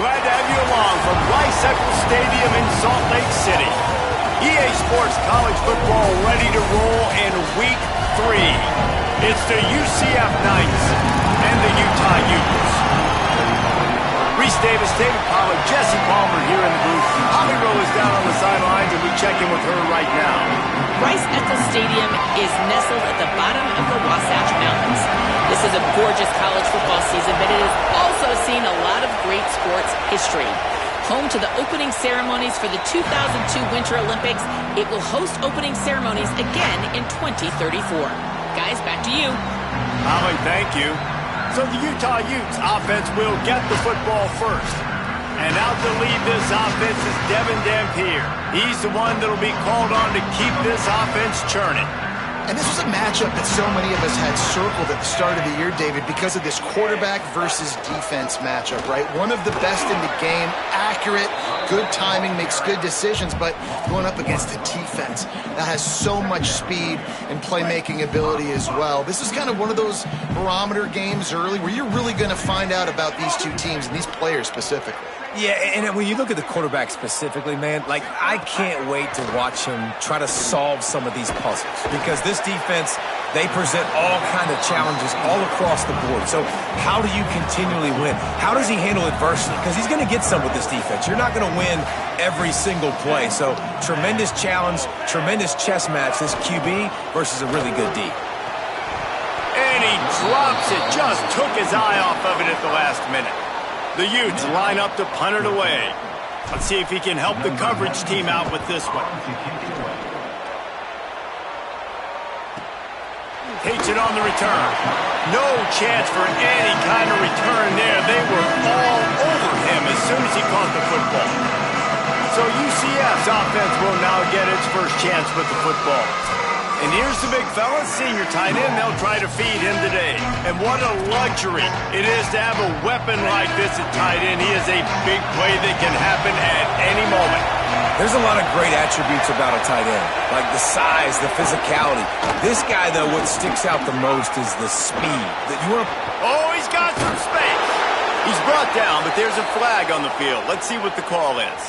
Glad to have you along from Rice Eccles Stadium in Salt Lake City. EA Sports College Football ready to roll in Week 3. It's the UCF Knights and the Utah Utes. Reese Davis, David Pollack, Jesse Palmer here in the booth. Holly Rowe is down on the sidelines, and we check in with her right now. Rice Eccles Stadium is nestled at the bottom of the Wasatch Mountains. This is a gorgeous college football season, but it has also seen a lot of great sports history. Home to the opening ceremonies for the 2002 Winter Olympics, it will host opening ceremonies again in 2034. Guys, back to you. Holly, thank you. So the Utah Utes offense will get the football first. And out to lead this offense is Devin Dampier. He's the one that'll be called on to keep this offense churning. And this was a matchup that so many of us had circled at the start of the year, David, because of this quarterback versus defense matchup, right? One of the best in the game, accurate, good timing, makes good decisions, but going up against a defense that has so much speed and playmaking ability as well. This is kind of one of those barometer games early where you're really going to find out about these two teams and these players specifically. Yeah, and when you look at the quarterback specifically, man, like, I can't wait to watch him try to solve some of these puzzles because this defense, they present all kind of challenges all across the board. So how do you continually win? How does he handle adversity? Because he's going to get some with this defense. You're not going to win every single play. So tremendous challenge, tremendous chess match, this QB versus a really good D. And he drops it, just took his eye off of it at the last minute. The Utes line up to punt it away. Let's see if he can help the coverage team out with this one. Takes it on the return. No chance for any kind of return there. They were all over him as soon as he caught the football. So UCF's offense will now get its first chance with the football. And here's the big fella, senior tight end. They'll try to feed him today. And what a luxury it is to have a weapon like this at tight end. He is a big play that can happen at any moment. There's a lot of great attributes about a tight end, like the size, the physicality. This guy, though, what sticks out the most is the speed. That you want to... Oh, he's got some space. He's brought down, but there's a flag on the field. Let's see what the call is.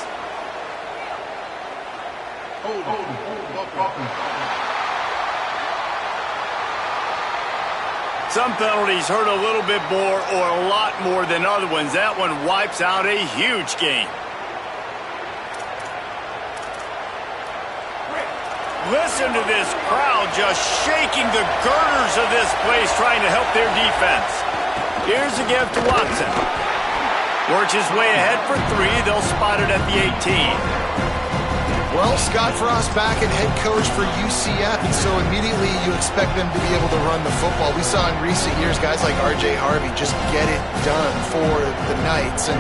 Some penalties hurt a little bit more or a lot more than other ones. That one wipes out a huge game. Listen to this crowd just shaking the girders of this place trying to help their defense. Here's a give to Watson. Works his way ahead for 3. They'll spot it at the 18. Well, Scott Frost back at head coach for UCF, and so immediately you expect them to be able to run the football. We saw in recent years guys like R.J. Harvey just get it done for the Knights, and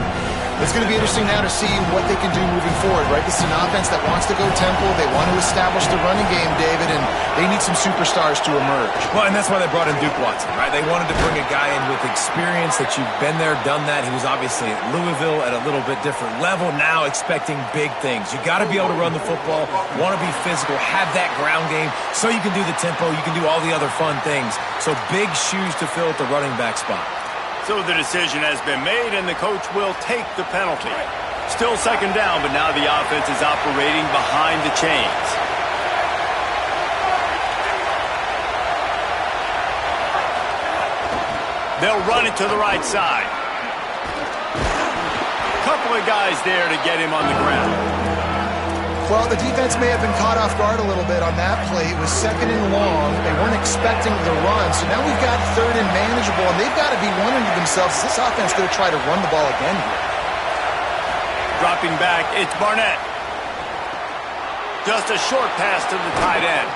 it's going to be interesting now to see what they can do moving forward, right? This is an offense that wants to go tempo. They want to establish the running game, David, and they need some superstars to emerge. Well, and that's why they brought in Duke Watson, right? They wanted to bring a guy in with experience that you've been there, done that. He was obviously at Louisville at a little bit different level, now expecting big things. You got to be able to run the football, want to be physical, have that ground game so you can do the tempo, you can do all the other fun things. So big shoes to fill at the running back spot. So the decision has been made, and the coach will take the penalty. Still second down, but now the offense is operating behind the chains. They'll run it to the right side. Couple of guys there to get him on the ground. Well, the defense may have been caught off guard a little bit on that play. It was second and long. They weren't expecting the run. So now we've got third and manageable, and they've got to be wondering to themselves, is this offense going to try to run the ball again here? Dropping back, it's Barnett. Just a short pass to the tight end.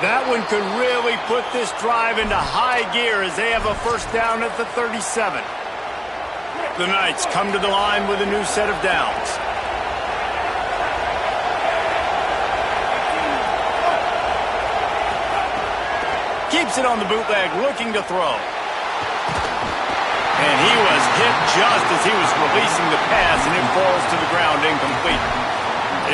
That one could really put this drive into high gear as they have a first down at the 37. The Knights come to the line with a new set of downs. Keeps it on the bootleg, looking to throw. And he was hit just as he was releasing the pass, and it falls to the ground incomplete.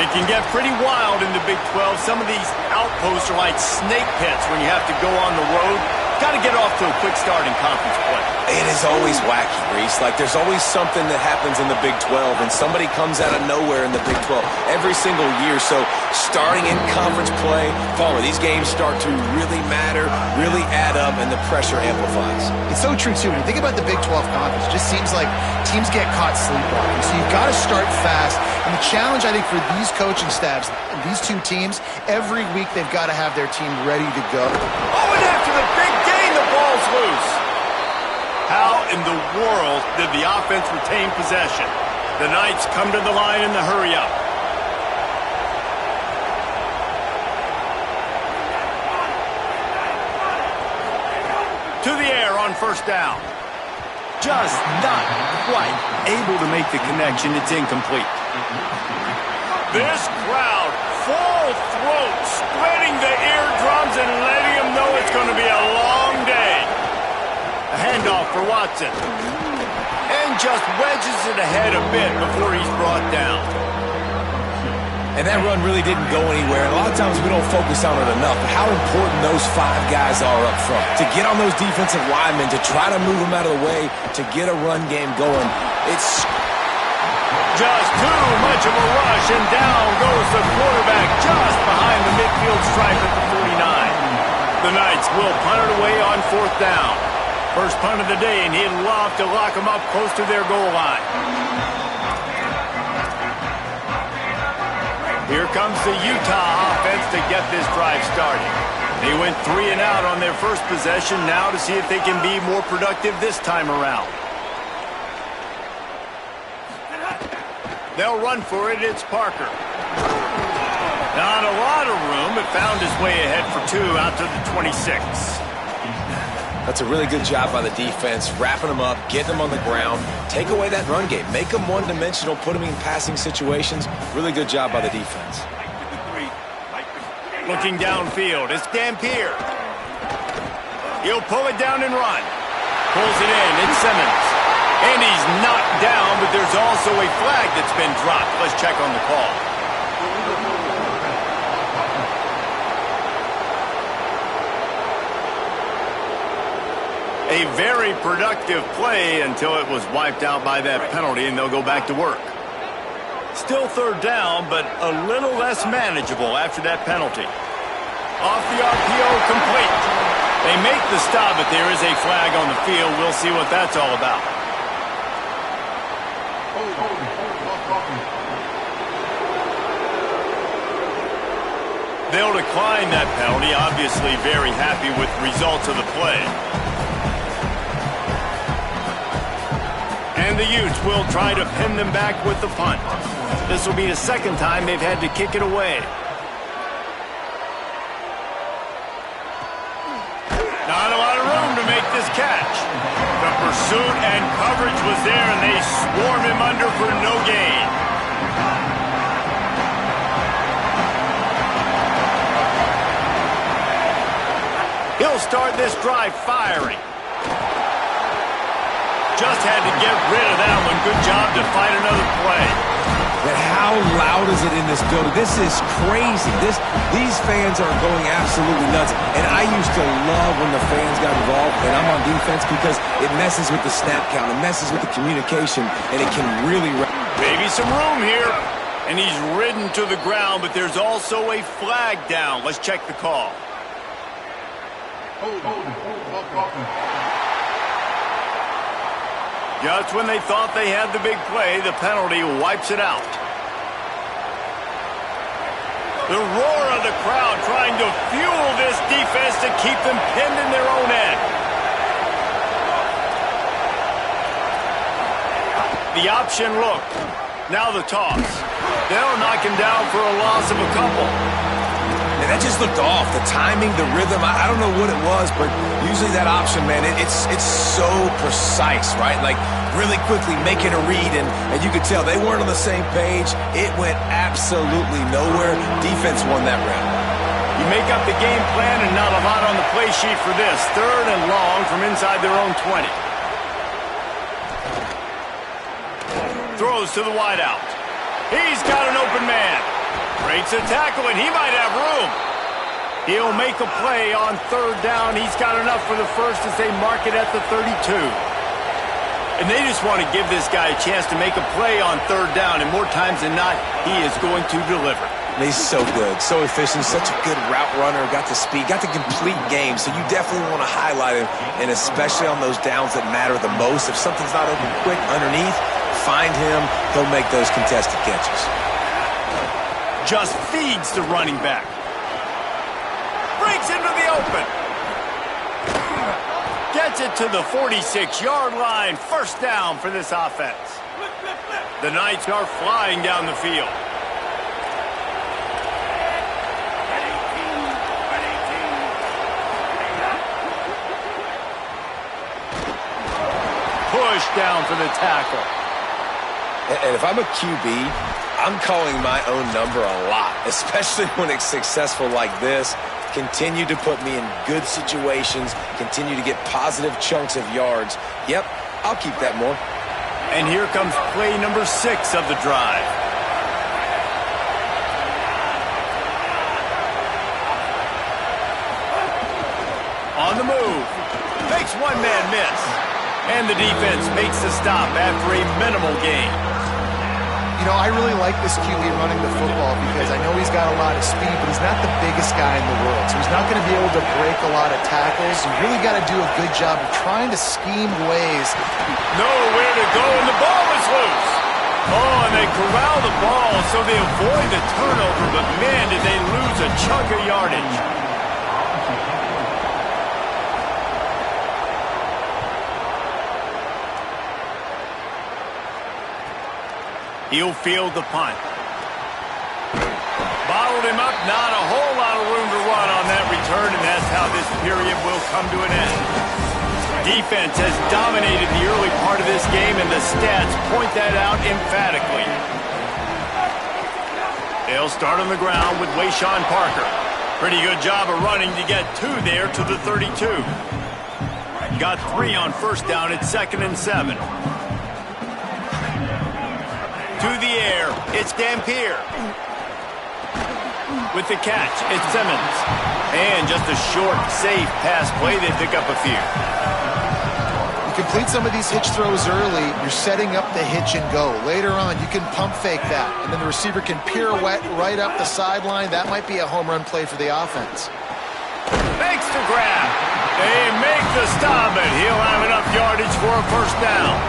It can get pretty wild in the Big 12. Some of these outposts are like snake pits when you have to go on the road. Got to get off to a quick start in conference play. It is always wacky, Reese. Like, there's always something that happens in the Big 12, and somebody comes out of nowhere in the Big 12 every single year. So starting in conference play, these games start to really matter, really add up, and the pressure amplifies. It's so true, too. When you think about the Big 12 conference, it just seems like teams get caught sleepwalking. So you've got to start fast. And the challenge, I think, for these coaching staffs, these two teams, every week they've got to have their team ready to go. Oh, and after the big gain, the ball's loose. How in the world did the offense retain possession? The Knights come to the line in the hurry-up. To the air on first down. Just not quite able to make the connection. It's incomplete. This crowd, full throat, spreading the eardrums and letting them know it's going to be a long day. A handoff for Watson. And just wedges it ahead a bit before he's brought down. And that run really didn't go anywhere. A lot of times we don't focus on it enough, but how important those 5 guys are up front. To get on those defensive linemen, to try to move them out of the way, to get a run game going. It's just too much of a rush, and down goes the quarterback just behind the midfield stripe at the 49. The Knights will punt it away on fourth down. First punt of the day, and he'd love to lock them up close to their goal line. Here comes the Utah offense to get this drive started. They went 3 and out on their first possession, now to see if they can be more productive this time around. They'll run for it. It's Parker. Not a lot of room, but found his way ahead for 2 out to the 26. That's a really good job by the defense, wrapping them up, getting them on the ground, take away that run game, make them one-dimensional, put them in passing situations. Really good job by the defense. Looking downfield, it's Dampier. He'll pull it down and run. Pulls it in, it's Simmons. And he's knocked down, but there's also a flag that's been dropped. Let's check on the call. A very productive play until it was wiped out by that penalty, and they'll go back to work. Still third down, but a little less manageable after that penalty. Off the RPO, complete. They make the stop, but there is a flag on the field. We'll see what that's all about. They'll decline that penalty, obviously very happy with the results of the play. And the Utes will try to pin them back with the punt. This will be the second time they've had to kick it away. Not a lot of room to make this catch. The pursuit and coverage was there, and they swarm him under for no gain. He'll start this drive firing. Just had to get rid of that one. Good job to fight another play. But how loud is it in this building? This is crazy. These fans are going absolutely nuts. And I used to love when the fans got involved, and I'm on defense, because it messes with the snap count. It messes with the communication, and it can really... Maybe some room here. And he's ridden to the ground, but there's also a flag down. Let's check the call. Just when they thought they had the big play, the penalty wipes it out. The roar of the crowd trying to fuel this defense to keep them pinned in their own end. The option look. Now the toss. They'll knock him down for a loss of a couple. And that just looked off. The timing, the rhythm, I don't know what it was, but usually that option, man, it's so precise, right? Like, really quickly making a read, and you could tell they weren't on the same page. It went absolutely nowhere. Defense won that round. You make up the game plan, and not a lot on the play sheet for this. 3rd and long from inside their own 20. Throws to the wideout. He's got an open man. Breaks a tackle, and he might have room. He'll make a play on third down. He's got enough for the first as they mark it at the 32. And they just want to give this guy a chance to make a play on third down, and more times than not, he is going to deliver. He's so good, so efficient, such a good route runner, got the speed, got the complete game, so you definitely want to highlight him, and especially on those downs that matter the most. If something's not open quick underneath, find him, he'll make those contested catches. Just feeds the running back. Breaks into the open. Gets it to the 46-yard line. First down for this offense. The Knights are flying down the field. Push down for the tackle. And if I'm a QB, I'm calling my own number a lot, especially when it's successful like this. Continue to put me in good situations, continue to get positive chunks of yards. Yep, I'll keep that more. And here comes play number 6 of the drive. On the move. Makes one man miss. And the defense makes the stop after a minimal gain. You know, I really like this QB running the football because I know he's got a lot of speed, but he's not the biggest guy in the world. So he's not going to be able to break a lot of tackles. You really got to do a good job of trying to scheme ways. Nowhere to go, and the ball is loose. Oh, and they corral the ball so they avoid the turnover, but man, did they lose a chunk of yardage. He'll field the punt. Bottled him up, not a whole lot of room to run on that return, and that's how this period will come to an end. Defense has dominated the early part of this game, and the stats point that out emphatically. They'll start on the ground with Wayshawn Parker. Pretty good job of running to get 2 there to the 32. Got 3 on first down at 2nd and 7. To the air, it's Dampier. With the catch, it's Simmons. And just a short, safe pass play, they pick up a few. You complete some of these hitch throws early, you're setting up the hitch and go. Later on, you can pump fake that, and then the receiver can pirouette right up the sideline. That might be a home run play for the offense. Makes the grab. They make the stop, and he'll have enough yardage for a first down.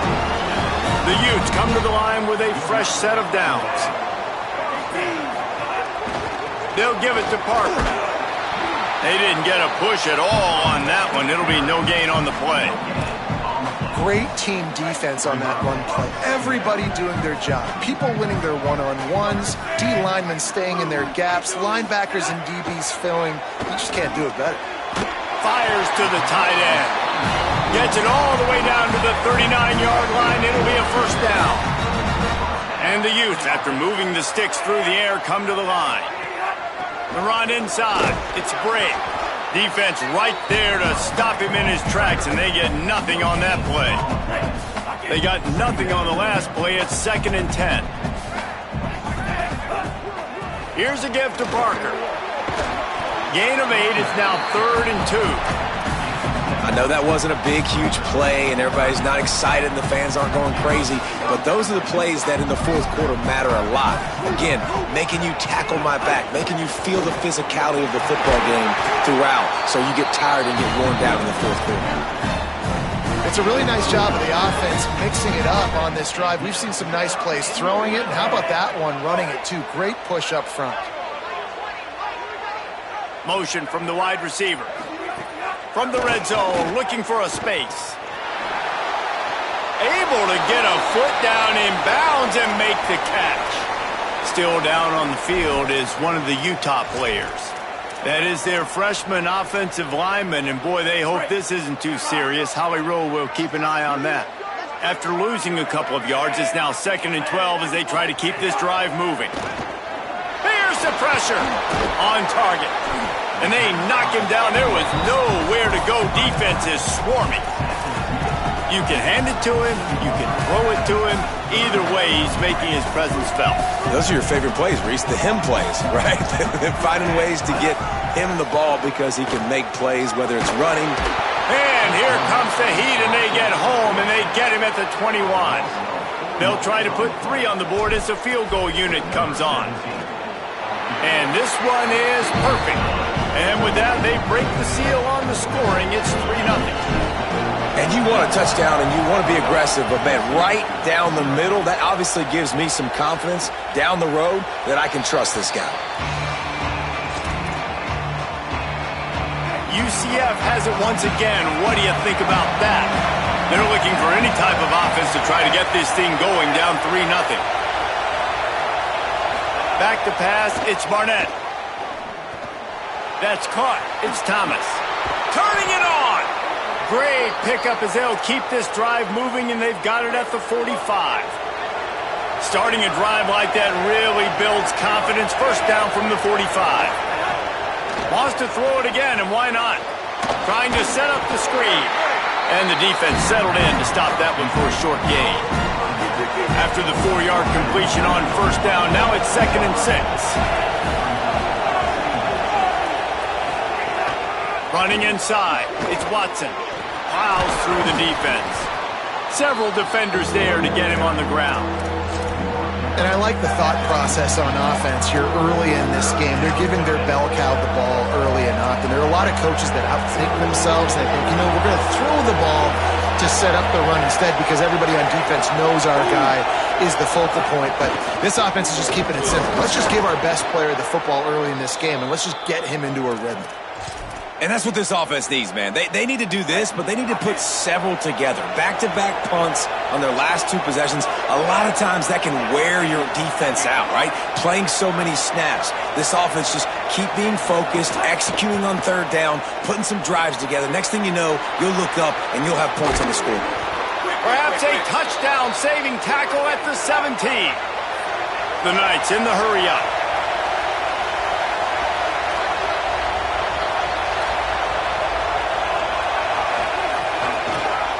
The Utes come to the line with a fresh set of downs. They'll give it to Parker. They didn't get a push at all on that one. It'll be no gain on the play. Great team defense on that run play. Everybody doing their job. People winning their one-on-ones. D linemen staying in their gaps. Linebackers and DBs filling. You just can't do it better. Fires to the tight end. Gets it all the way down to the 39-yard line. It'll be a first down. And the Utes, after moving the sticks through the air, come to the line. The run inside. It's Bray. Defense right there to stop him in his tracks, and they get nothing on that play. They got nothing on the last play. It's 2nd and 10. Here's a give to Parker. Gain of 8. It's now 3rd and 2. I know that wasn't a big, huge play, and everybody's not excited, and the fans aren't going crazy, but those are the plays that in the fourth quarter matter a lot. Again, making you tackle my back, making you feel the physicality of the football game throughout, so you get tired and get worn down in the fourth quarter. It's a really nice job of the offense mixing it up on this drive. We've seen some nice plays throwing it, and how about that one running it too? Great push up front. Motion from the wide receiver. From the red zone, looking for a space. Able to get a foot down in bounds and make the catch. Still down on the field is one of the Utah players. That is their freshman offensive lineman, and boy, they hope this isn't too serious. Howie Rowe will keep an eye on that. After losing a couple of yards, it's now 2nd and 12 as they try to keep this drive moving. Here's the pressure on target. And they knock him down. There was nowhere to go. Defense is swarming. You can hand it to him, you can throw it to him. Either way, he's making his presence felt. Those are your favorite plays, Reese, the him plays, right? Finding ways to get him the ball because he can make plays, whether it's running. And here comes the Heat, and they get home, and they get him at the 21. They'll try to put 3 on the board as the field goal unit comes on. And this one is perfect. And with that, they break the seal on the scoring. It's 3-0. And you want a touchdown and you want to be aggressive, but man, right down the middle, that obviously gives me some confidence down the road that I can trust this guy. UCF has it once again. What do you think about that? They're looking for any type of offense to try to get this thing going, down 3-0. Back to pass, it's Barnett. That's caught. It's Thomas. Turning it on. Great pickup as they'll keep this drive moving, and they've got it at the 45. Starting a drive like that really builds confidence. First down from the 45. Wants to throw it again, and why not? Trying to set up the screen. And the defense settled in to stop that one for a short gain. After the 4-yard completion on first down, now it's 2nd and 6. Running inside, it's Watson. Plows through the defense. Several defenders there to get him on the ground. And I like the thought process on offense here early in this game. They're giving their bell cow the ball early enough. And there are a lot of coaches that outthink themselves. They think, we're going to throw the ball to set up the run instead because everybody on defense knows our guy is the focal point. But this offense is just keeping it simple. Let's just give our best player the football early in this game, and let's just get him into a rhythm. And that's what this offense needs, man. They need to do this, but they need to put several together. Back-to-back punts on their last 2 possessions. A lot of times that can wear your defense out, right? Playing so many snaps. This offense just keep being focused, executing on 3rd down, putting some drives together. Next thing you know, you'll look up and you'll have points on the score. Perhaps a touchdown-saving tackle at the 17. The Knights in the hurry-up.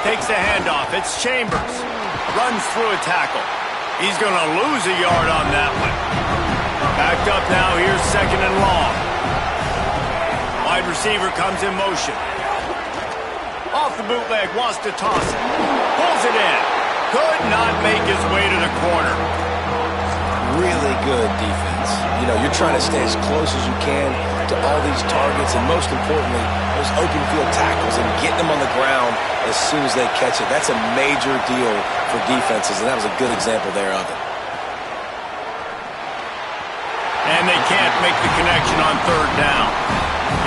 Takes the handoff. It's Chambers. Runs through a tackle. He's going to lose a yard on that one. Backed up now. Here's 2nd and long. Wide receiver comes in motion. Off the bootleg. Wants to toss it. Pulls it in. Could not make his way to the corner. Really good defense. You're trying to stay as close as you can to all these targets, and most importantly, those open field tackles and getting them on the ground as soon as they catch it. That's a major deal for defenses, and that was a good example there of it. And they can't make the connection on 3rd down.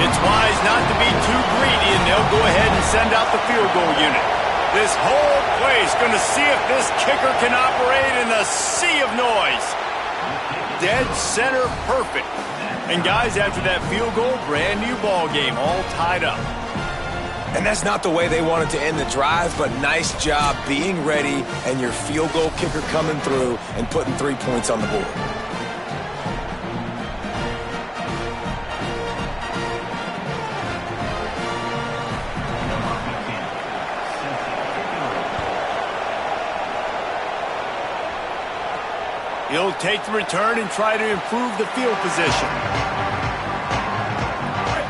It's wise not to be too greedy, and they'll go ahead and send out the field goal unit. This whole place going to see if this kicker can operate in a sea of noise. Dead center perfect. And guys, after that field goal, brand new ball game, all tied up. And that's not the way they wanted to end the drive, but nice job being ready and your field goal kicker coming through and putting 3 points on the board. He'll take the return and try to improve the field position.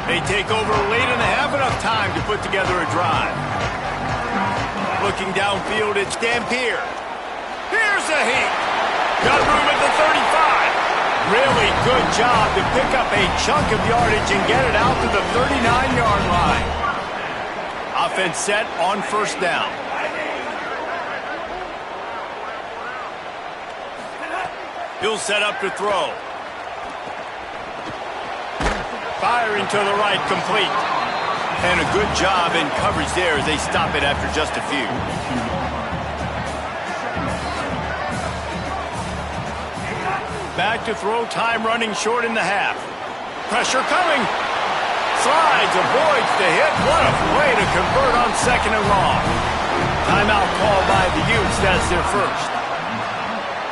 They take over late in the half, enough time to put together a drive. Looking downfield, it's Dampier. Here's the Heat. Got room at the 35. Really good job to pick up a chunk of yardage and get it out to the 39-yard line. Offense set on 1st down. He'll set up to throw. Firing to the right, complete. And a good job in coverage there as they stop it after just a few. Back to throw, time running short in the half. Pressure coming. Slides, avoids the hit. What a way to convert on 2nd and long. Timeout called by the Utes. That's their first.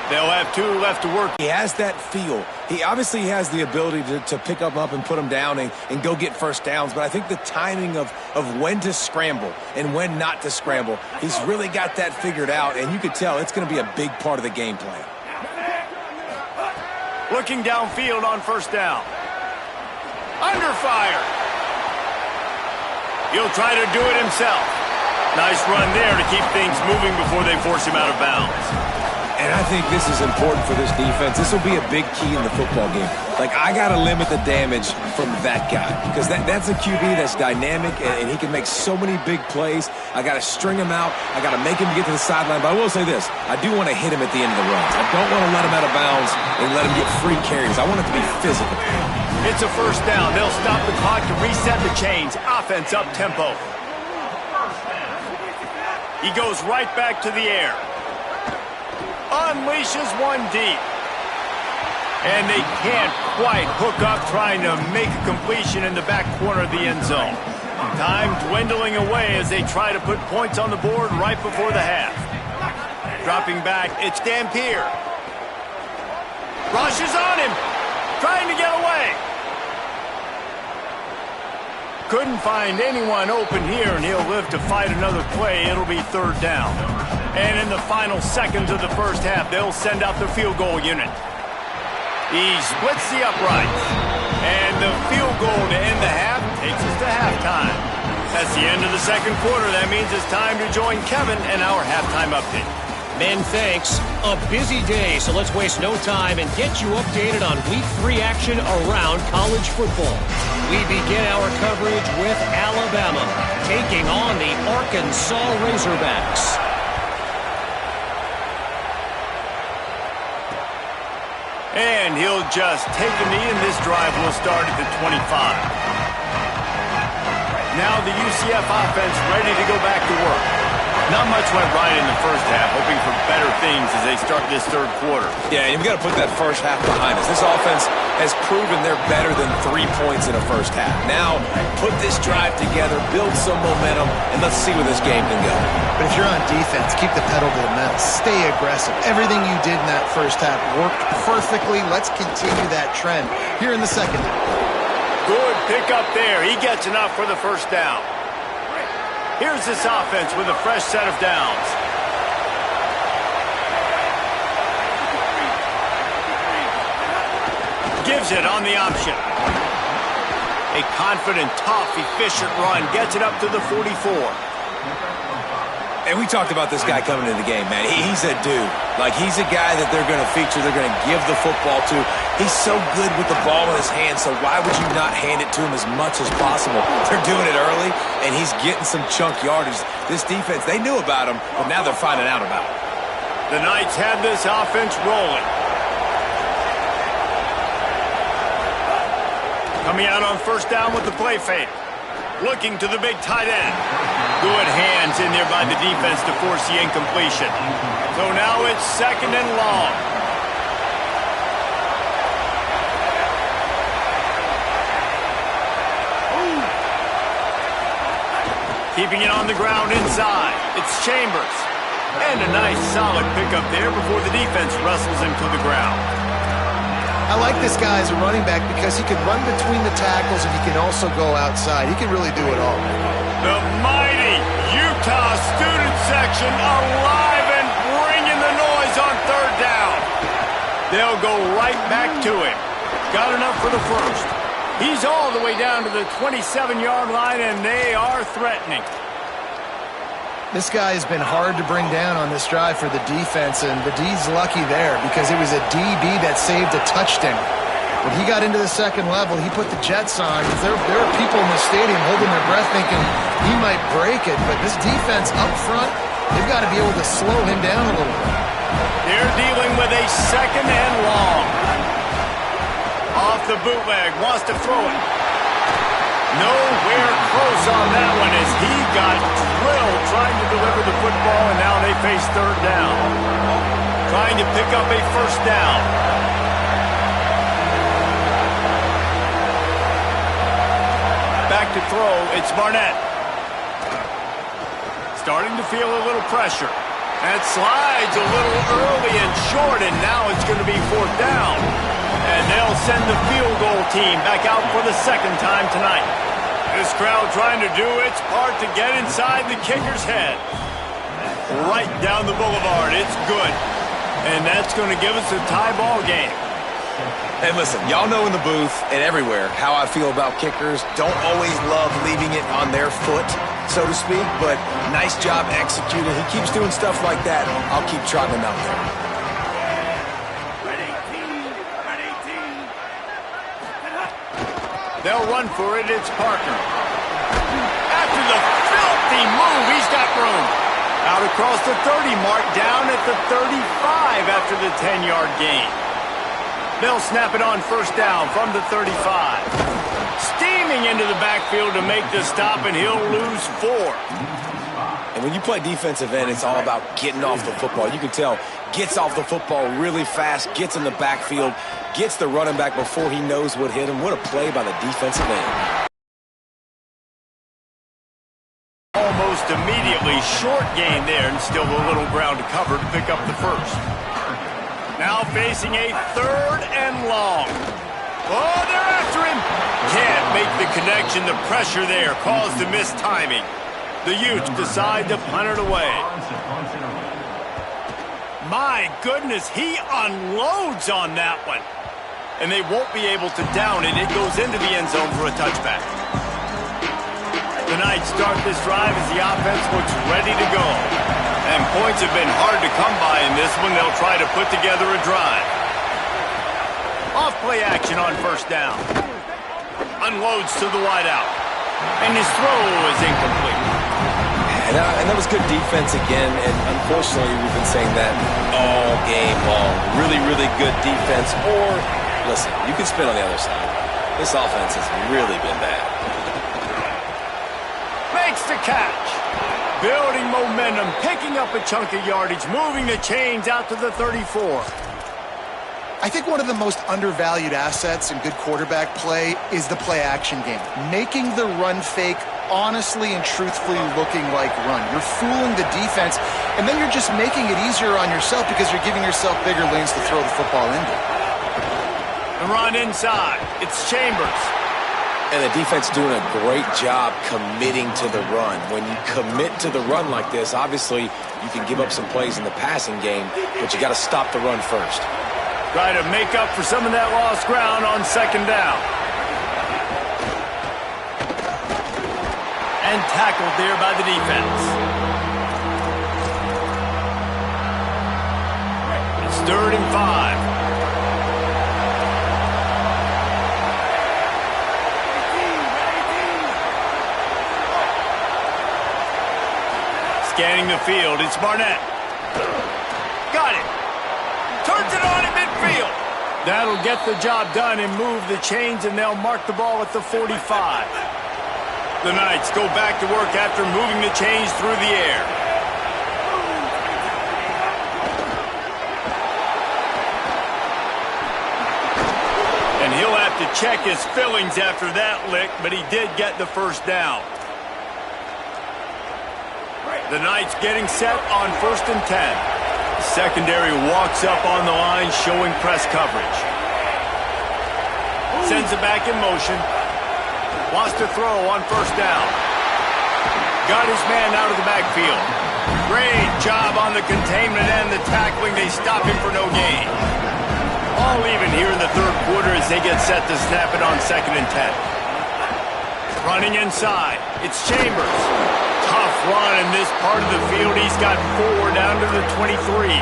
They'll have 2 left to work. He has that feel. He obviously has the ability to pick them up and put them down and go get first downs, but I think the timing of when to scramble and when not to scramble, he's really got that figured out, and you could tell it's going to be a big part of the game plan. Looking downfield on first down. Under fire. He'll try to do it himself. Nice run there to keep things moving before they force him out of bounds. And I think this is important for this defense. This will be a big key in the football game. Like, I got to limit the damage from that guy because that's a QB that's dynamic, and he can make so many big plays. I got to string him out. I got to make him get to the sideline. But I will say this. I do want to hit him at the end of the runs. I don't want to let him out of bounds and let him get free carries. I want it to be physical. It's a first down. They'll stop the clock to reset the chains. Offense up tempo. He goes right back to the air. Unleashes one deep. And they can't quite hook up trying to make a completion in the back corner of the end zone. Time dwindling away as they try to put points on the board right before the half. Dropping back, it's Dampier. Rushes on him. Trying to get away. Couldn't find anyone open here, and he'll live to fight another play. It'll be third down. And in the final seconds of the first half, they'll send out the field goal unit. He splits the uprights. And the field goal to end the half takes us to halftime. That's the end of the second quarter. That means it's time to join Kevin and our halftime update. Men, thanks. A busy day, so let's waste no time and get you updated on Week 3 action around college football. We begin our coverage with Alabama taking on the Arkansas Razorbacks. And he'll just take a knee, and this drive will start at the 25. Now the UCF offense ready to go back to work. Not much went right in the first half, hoping for better things as they start this third quarter. Yeah, and you've got to put that first half behind us. This offense has proven they're better than 3 points in a first half. Now, put this drive together, build some momentum, and let's see where this game can go. But if you're on defense, keep the pedal to the metal. Stay aggressive. Everything you did in that first half worked perfectly. Let's continue that trend here in the second half. Good pickup there. He gets enough for the first down. Here's this offense with a fresh set of downs. Gives it on the option. A confident, tough, efficient run gets it up to the 44. And we talked about this guy coming into the game, man. He's a dude. Like, he's a guy that they're going to feature, they're going to give the football to. He's so good with the ball in his hand, so why would you not hand it to him as much as possible? They're doing it early, and he's getting some chunk yardage. This defense, they knew about him, but now they're finding out about him. The Knights have this offense rolling. Coming out on first down with the play fake. Looking to the big tight end. Good hands in there by the defense to force the incompletion. So now it's second and long. Keeping it on the ground inside. It's Chambers. And a nice solid pickup there before the defense wrestles him to the ground. I like this guy as a running back because he can run between the tackles and he can also go outside. He can really do it all. The mighty Utah student section alive and bringing the noise on third down. They'll go right back to him. Got enough for the first. He's all the way down to the 27-yard line, and they are threatening. This guy has been hard to bring down on this drive for the defense, and the D's lucky there because it was a DB that saved a touchdown. When he got into the second level, he put the Jets on. There are people in the stadium holding their breath thinking he might break it, but this defense up front, they've got to be able to slow him down a little bit. They're dealing with a second and long. Off the bootleg, wants to throw it. Nowhere close on that one as he got drilled trying to deliver the football, and now they face third down. Trying to pick up a first down. Back to throw, it's Barnett. Starting to feel a little pressure. That slides a little early and short, and now it's going to be 4th down. And they'll send the field goal team back out for the 2nd time tonight. This crowd trying to do its part to get inside the kicker's head. Right down the boulevard. It's good. And that's going to give us a tie ball game. Hey, listen, y'all know in the booth and everywhere how I feel about kickers. Don't always love leaving it on their foot, so to speak, but nice job executing. He keeps doing stuff like that. I'll keep trotting him out there. They'll run for it. It's Parker. After the filthy move, he's got room. Out across the 30 mark, down at the 35 after the 10-yard gain. They'll snap it on 1st down from the 35. Steaming into the backfield to make the stop, and he'll lose 4. And when you play defensive end, it's all about getting off the football. You can tell, gets off the football really fast, gets in the backfield, gets the running back before he knows what hit him. What a play by the defensive end. Almost immediately, short gain there, and still a little ground to cover to pick up the 1st. Now facing a 3rd and long. Oh, they're after him. Can't make the connection. The pressure there caused the missed timing. The Utes decide to punt it away. My goodness, he unloads on that one. And they won't be able to down it. It goes into the end zone for a touchback. The Knights start this drive as the offense looks ready to go. And points have been hard to come by in this one. They'll try to put together a drive. Off play action on 1st down. Unloads to the wideout. And his throw is incomplete. And that was good defense again, and unfortunately we've been saying that all game long. Really, really good defense. Or, listen, you can spin on the other side. This offense has really been bad. Makes the catch. Building momentum, picking up a chunk of yardage, moving the chains out to the 34. I think one of the most undervalued assets in good quarterback play is the play-action game. Making the run fake honestly and truthfully looking like run. You're fooling the defense, and then you're just making it easier on yourself because you're giving yourself bigger lanes to throw the football into. The run inside. It's Chambers. And the defense doing a great job committing to the run. When you commit to the run like this, obviously you can give up some plays in the passing game, but you got to stop the run first. Try to make up for some of that lost ground on 2nd down. And tackled there by the defense. It's 3rd and 5. Scanning the field, it's Barnett. Got it. Turns it on in midfield. That'll get the job done and move the chains, and they'll mark the ball at the 45. The Knights go back to work after moving the chains through the air. And he'll have to check his fillings after that lick, but he did get the 1st down. The Knights getting set on 1st and 10. The secondary walks up on the line, showing press coverage. Sends it back in motion. Wants to throw on 1st down. Got his man out of the backfield. Great job on the containment and the tackling. They stop him for no gain. All even here in the 3rd quarter as they get set to snap it on 2nd and 10. Running inside. It's Chambers. Tough run in this part of the field. He's got 4 down to the 23.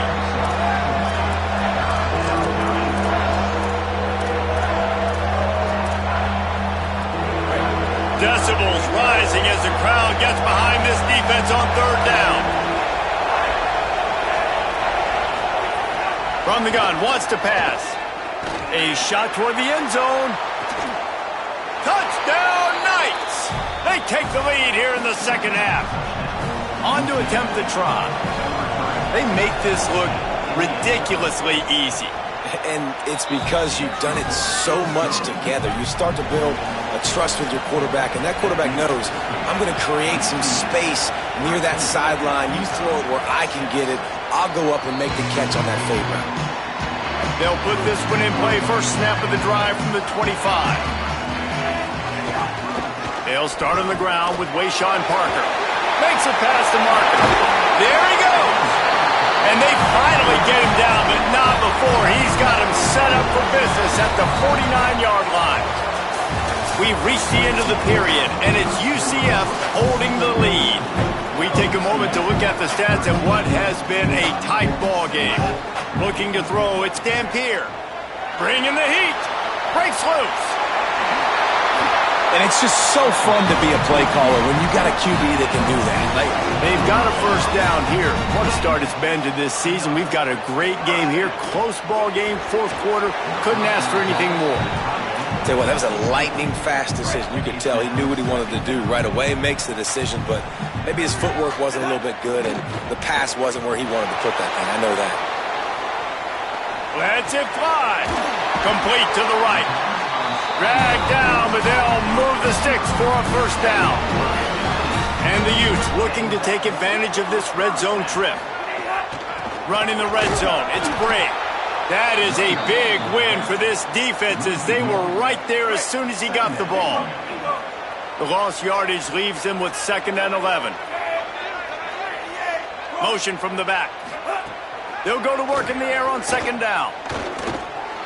Decibels rising as the crowd gets behind this defense on 3rd down. From the gun, wants to pass. A shot toward the end zone. Touchdown, Knights! They take the lead here in the 2nd half. On to attempt the try. They make this look ridiculously easy. And it's because you've done it so much together. You start to build a trust with your quarterback, and that quarterback knows, I'm going to create some space near that sideline. You throw it where I can get it. I'll go up and make the catch on that fade route. They'll put this one in play. First snap of the drive from the 25. They'll start on the ground with Wayshawn Parker. Makes a pass to Marker. There he goes. And they finally get him down, but not before. He's got him set up for business at the 49-yard line. We've reached the end of the period, and it's UCF holding the lead. We take a moment to look at the stats and what has been a tight ball game. Looking to throw, it's Dampier. Bringing the heat. Breaks loose. And it's just so fun to be a play caller when you got a QB that can do that. They've got a first down here. What a start it's been to this season. We've got a great game here. Close ball game, fourth quarter. Couldn't ask for anything more. Tell you what, that was a lightning-fast decision. You could tell he knew what he wanted to do right away, makes the decision, but maybe his footwork wasn't a little bit good, and the pass wasn't where he wanted to put that thing. I know that. Lets it fly. Complete to the right. Dragged down, but they'll move the sticks for a first down. And the Utes looking to take advantage of this red zone trip. Running the red zone. It's Bray. That is a big win for this defense as they were right there as soon as he got the ball. The lost yardage leaves him with 2nd and 11. Motion from the back. They'll go to work in the air on 2nd down.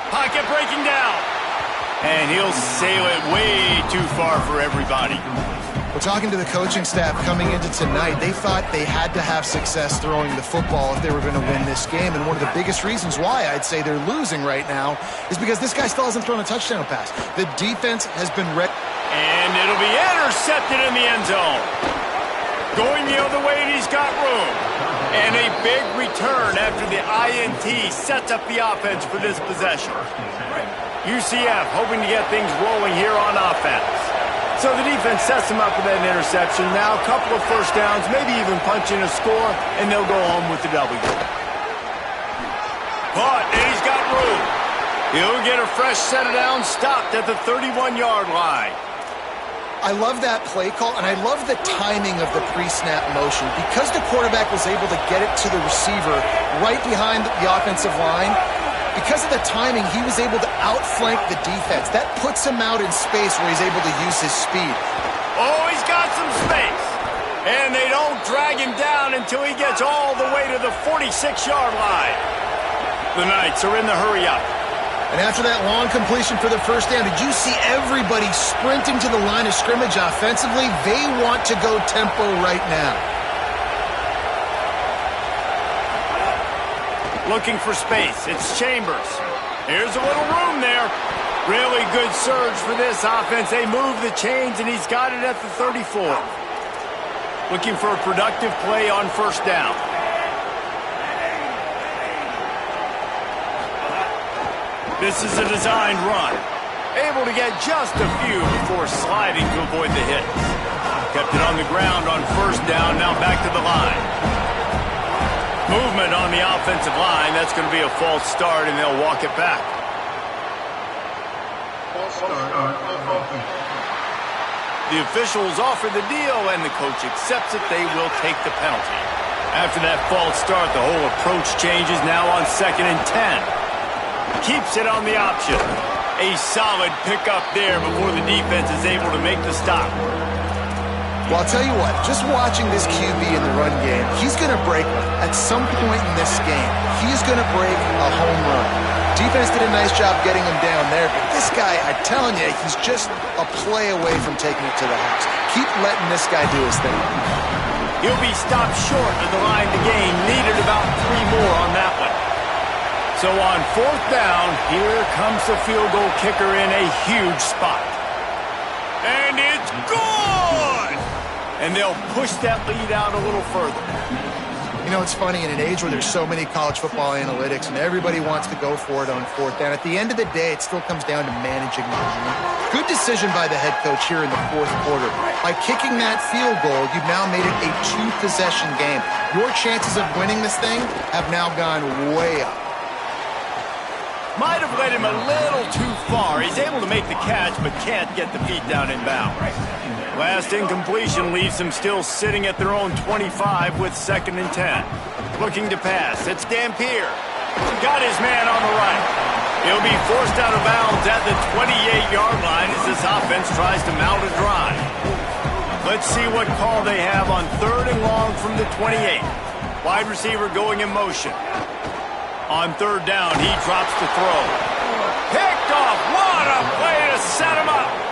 Pocket breaking down. And he'll sail it way too far for everybody. Well, talking to the coaching staff coming into tonight, they thought they had to have success throwing the football if they were going to win this game. And one of the biggest reasons why I'd say they're losing right now is because this guy still hasn't thrown a touchdown pass. The defense has been ready. And it'll be intercepted in the end zone. Going the other way, and he's got room. And a big return after the INT sets up the offense for this possession. UCF hoping to get things rolling here on offense. So the defense sets them up with that interception. Now a couple of first downs, maybe even punching a score, and they'll go home with the W. But he's got room. He'll get a fresh set of downs stopped at the 31-yard line. I love that play call, and I love the timing of the pre-snap motion. Because the quarterback was able to get it to the receiver right behind the offensive line, because of the timing, he was able to outflank the defense. That puts him out in space where he's able to use his speed. Oh, he's got some space. And they don't drag him down until he gets all the way to the 46-yard line. The Knights are in the hurry-up. And after that long completion for the first down, did you see everybody sprinting to the line of scrimmage offensively? They want to go tempo right now. Looking for space. It's Chambers. Here's a little room there. Really good surge for this offense. They move the chains, and he's got it at the 34. Looking for a productive play on first down. This is a designed run. Able to get just a few before sliding to avoid the hits. Kept it on the ground on first down. Now back to the line. Movement on the offensive line. That's going to be a false start, and they'll walk it back. The officials offer the deal, and the coach accepts it. They will take the penalty. After that false start, the whole approach changes. Now on 2nd and 10. Keeps it on the option. A solid pickup there before the defense is able to make the stop. Well, I'll tell you what, just watching this QB in the run game, he's going to break one. At some point in this game, he's going to break a home run. Defense did a nice job getting him down there, but this guy, I'm telling you, he's just a play away from taking it to the house. Keep letting this guy do his thing. He'll be stopped short of the line to gain. Needed about 3 more on that one. So on 4th down, here comes the field goal kicker in a huge spot. And it's good! And they'll push that lead out a little further. You know, it's funny, in an age where there's so many college football analytics and everybody wants to go for it on 4th down, at the end of the day, it still comes down to managing the game. Good decision by the head coach here in the 4th quarter. By kicking that field goal, you've now made it a 2-possession game. Your chances of winning this thing have now gone way up. Might have led him a little too far. He's able to make the catch, but can't get the feet down inbounds. Last incompletion leaves them still sitting at their own 25 with 2nd and 10. Looking to pass. It's Dampier. Got his man on the right. He'll be forced out of bounds at the 28-yard line as this offense tries to mount a drive. Let's see what call they have on 3rd and long from the 28. Wide receiver going in motion. On 3rd down, he drops the throw. Picked off. What a play to set him up.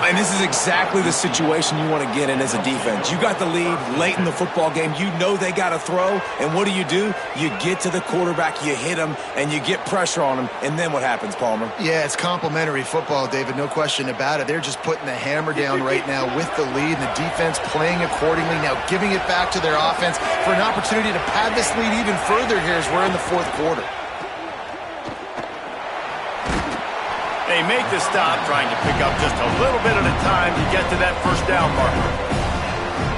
And this is exactly the situation you want to get in as a defense. You got the lead late in the football game. You know they got to throw. And what do? You get to the quarterback, you hit him, and you get pressure on him. And then what happens, Palmer? Yeah, it's complimentary football, David. No question about it. They're just putting the hammer down right now with the lead, and the defense playing accordingly. Now giving it back to their offense for an opportunity to pad this lead even further here as we're in the 4th quarter. They make the stop, trying to pick up just a little bit at a time to get to that 1st down marker.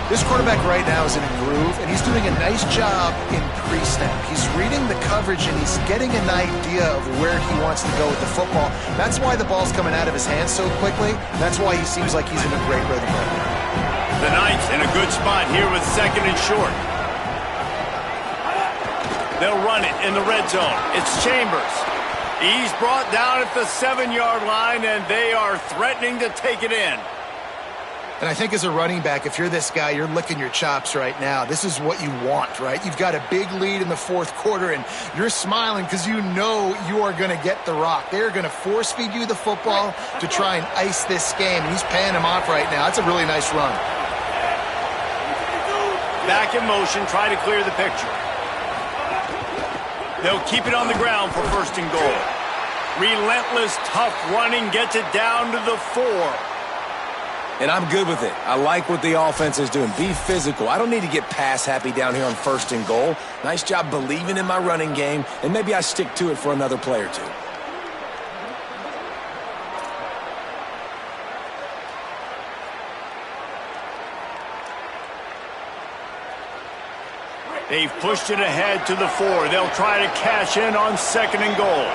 This quarterback right now is in a groove, and he's doing a nice job in pre-snap. He's reading the coverage, and he's getting an idea of where he wants to go with the football. That's why the ball's coming out of his hands so quickly. That's why he seems like he's in a great rhythm right now. The Knights in a good spot here with 2nd and short. They'll run it in the red zone. It's Chambers. He's brought down at the 7-yard line, and they are threatening to take it in. And I think as a running back, if you're this guy, you're licking your chops right now. This is what you want, right? You've got a big lead in the 4th quarter, and you're smiling because you know you are going to get the rock. They're going to force-feed you the football to try and ice this game, and he's paying him off right now. That's a really nice run. Back in motion, try to clear the picture. They'll keep it on the ground for 1st and goal. Relentless, tough running gets it down to the 4. And I'm good with it. I like what the offense is doing. Be physical. I don't need to get pass happy down here on 1st and goal. Nice job believing in my running game, and maybe I stick to it for another play or two. They've pushed it ahead to the 4. They'll try to cash in on 2nd and goal.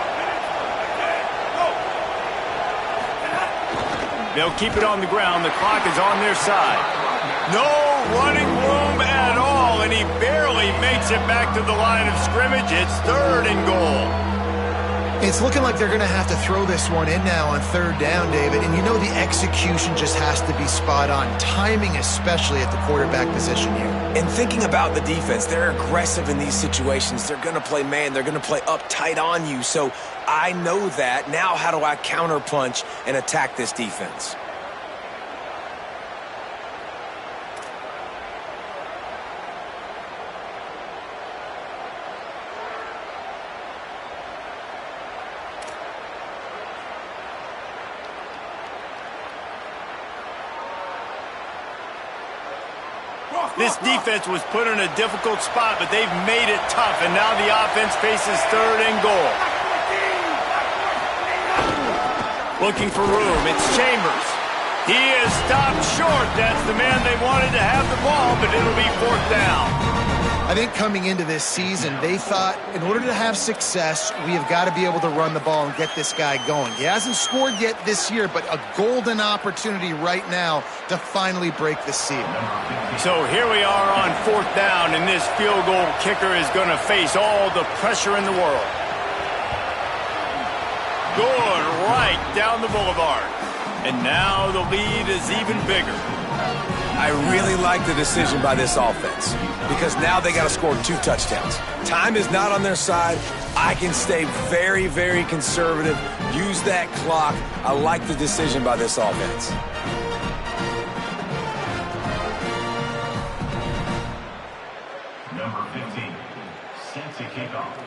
They'll keep it on the ground. The clock is on their side. No running room at all, and he barely makes it back to the line of scrimmage. It's 3rd and goal. It's looking like they're going to have to throw this one in now on 3rd down, David. And you know the execution just has to be spot on. Timing especially at the quarterback position here. And thinking about the defense, they're aggressive in these situations. They're going to play man. They're going to play up tight on you. So I know that. Now how do I counterpunch and attack this defense? This defense was put in a difficult spot, but they've made it tough, and now the offense faces 3rd and goal. Looking for room, it's Chambers. He is stopped short. That's the man they wanted to have the ball, but it'll be 4th down. I think coming into this season, they thought in order to have success, we have got to be able to run the ball and get this guy going. He hasn't scored yet this year, but a golden opportunity right now to finally break the seal. So here we are on 4th down, and this field goal kicker is going to face all the pressure in the world. Good right down the boulevard. And now the lead is even bigger. I really like the decision by this offense because now they got to score 2 touchdowns. Time is not on their side. I can stay very, very conservative, use that clock. I like the decision by this offense. Number 15, set to kick off.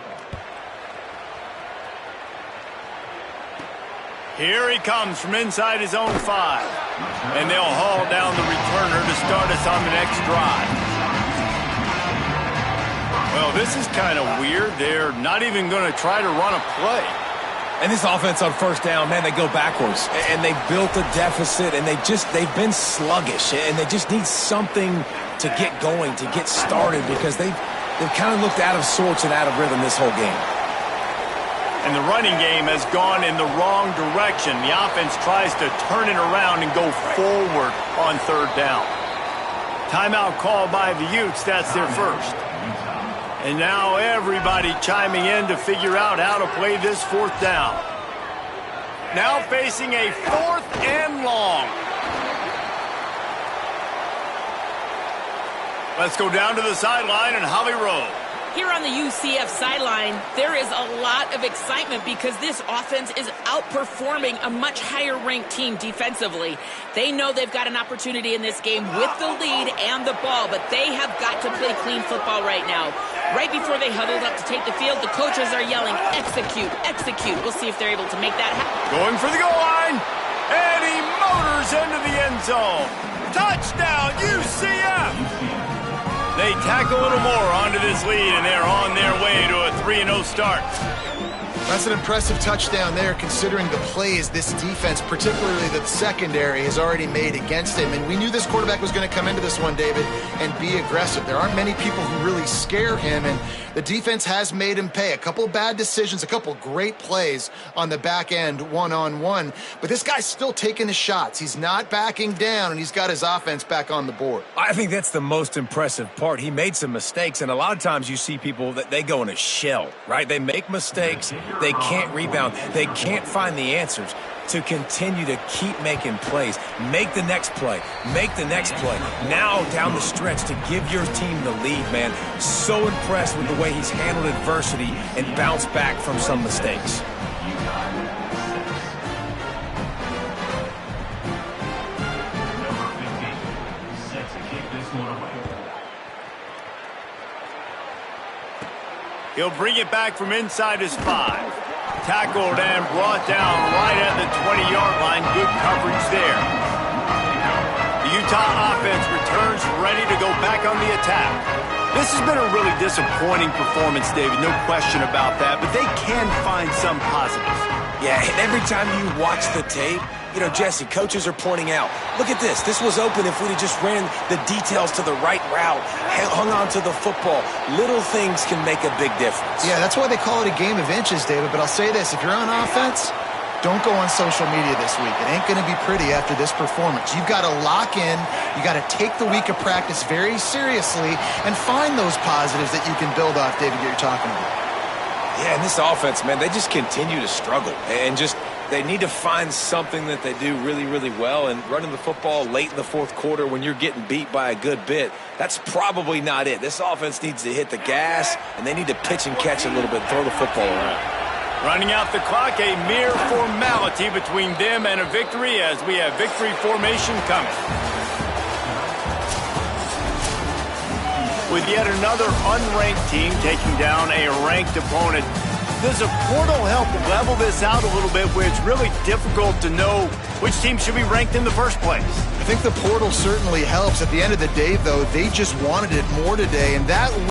Here he comes from inside his own 5. And they'll haul down the returner to start us on the next drive. Well, this is kind of weird. They're not even going to try to run a play. And this offense on 1st down, man, they go backwards. And they built a deficit, and they've been sluggish. And they just need something to get going, to get started, because they've kind of looked out of sorts and out of rhythm this whole game. And the running game has gone in the wrong direction. The offense tries to turn it around and go forward on third down. Timeout called by the Utes. That's their first. And now everybody chiming in to figure out how to play this fourth down. Now facing a 4th and long. Let's go down to the sideline in Holly Rowe. Here on the UCF sideline, there is a lot of excitement because this offense is outperforming a much higher-ranked team defensively. They know they've got an opportunity in this game with the lead and the ball, but they have got to play clean football right now. Right before they huddled up to take the field, the coaches are yelling, execute, execute. We'll see if they're able to make that happen. Going for the goal line, and he motors into the end zone. Touchdown, UCF! They tack a little more onto this lead, and they're on their way to a 3-0 start. That's an impressive touchdown there, considering the plays this defense, particularly the secondary, has already made against him. And we knew this quarterback was going to come into this one, David, and be aggressive. There aren't many people who really scare him, and the defense has made him pay. A couple of bad decisions, a couple of great plays on the back end, one-on-one. But this guy's still taking his shots. He's not backing down, and he's got his offense back on the board. I think that's the most impressive part. He made some mistakes, and a lot of times you see people that they go in a shell, right? They make mistakes. They can't rebound. They can't find the answers. To continue to keep making plays, make the next play, make the next play. Now down the stretch to give your team the lead, man. So impressed with the way he's handled adversity and bounced back from some mistakes. He'll bring it back from inside his 5. Tackled and brought down right at the 20-yard line. Good coverage there. The Utah offense returns ready to go back on the attack. This has been a really disappointing performance, David, no question about that, but they can find some positives. Yeah, and every time you watch the tape, you know, Jesse, coaches are pointing out, look at this. This was open if we'd have just ran the details to the right route, hung on to the football. Little things can make a big difference. Yeah, that's why they call it a game of inches, David. But I'll say this, if you're on offense, don't go on social media this week. It ain't going to be pretty after this performance. You've got to lock in. You got to take the week of practice very seriously and find those positives that you can build off, David, that you're talking about. Yeah, and this offense, man, they just continue to struggle and just they need to find something that they do really, really well. And running the football late in the fourth quarter when you're getting beat by a good bit, that's probably not it. This offense needs to hit the gas, and they need to pitch and catch a little bit, throw the football around. Running out the clock, a mere formality between them and a victory as we have victory formation coming. With yet another unranked team taking down a ranked opponent, does a portal help level this out a little bit where it's really difficult to know which team should be ranked in the first place? I think the portal certainly helps. At the end of the day, though, they just wanted it more today, and that